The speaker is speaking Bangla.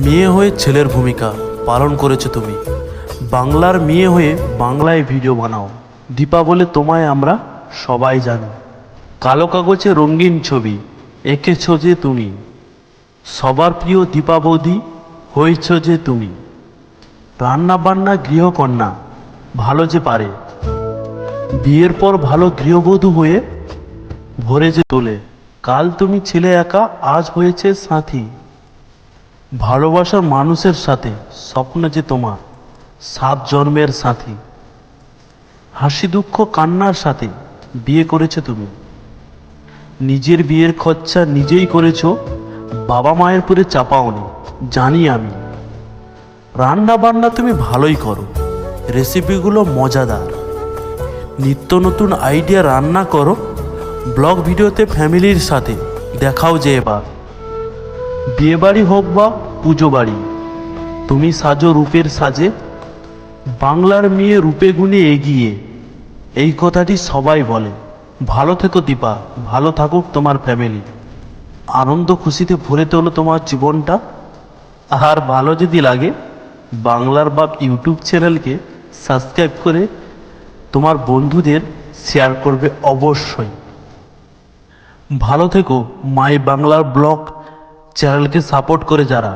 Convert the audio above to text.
মেয়ে হয়ে ছেলের ভূমিকা পালন করেছো তুমি। বাংলার মেয়ে হয়ে বাংলায় ভিডিও বানাও। দীপা বলে তোমায় আমরা সবাই জানি। কালো কাগজে রঙিন ছবি এঁকেছ যে তুমি। সবার প্রিয় দীপা বৌদি হয়েছ যে তুমি। রান্না বান্না গৃহকন্যা ভালো যে পারে। বিয়ের পর ভালো গৃহবধূ হয়ে ভরে যে তোলে। কাল তুমি ছিলে একা, আজ হয়েছে সাথী। ভালোবাসার মানুষের সাথে স্বপ্ন যে তোমার 7 জন্মের সাথী। হাসি দুঃখ কান্নার সাথে বিয়ে করেছো তুমি। নিজের বিয়ের খরচা নিজেই করেছো, বাবা মায়ের উপরে চাপাওনি, জানি আমি। রান্না বান্না তুমি ভালোই করো, রেসিপিগুলো মজাদার। নিত্য নতুন আইডিয়া রান্না করো, ব্লগ ভিডিওতে ফ্যামিলির সাথে দেখাও যে এবার। বিয়ে বাড়ি হোক বা পুজো বাড়ি, তুমি সাজো রূপের সাজে। বাংলার মেয়ে রূপে গুণে এগিয়ে, এই কথাটি সবাই বলে। ভালো থেকো দীপা, ভালো থাকুক তোমার ফ্যামিলি। আনন্দ খুশিতে ভরে তোলো তোমার জীবনটা। আর ভালো যদি লাগে বাংলার বাপ ইউটিউব চ্যানেলকে সাবস্ক্রাইব করে তোমার বন্ধুদের শেয়ার করবে অবশ্যই। ভালো থেকো মাই বাংলার ব্লগ চ্যানেলকে সাপোর্ট করে যারা।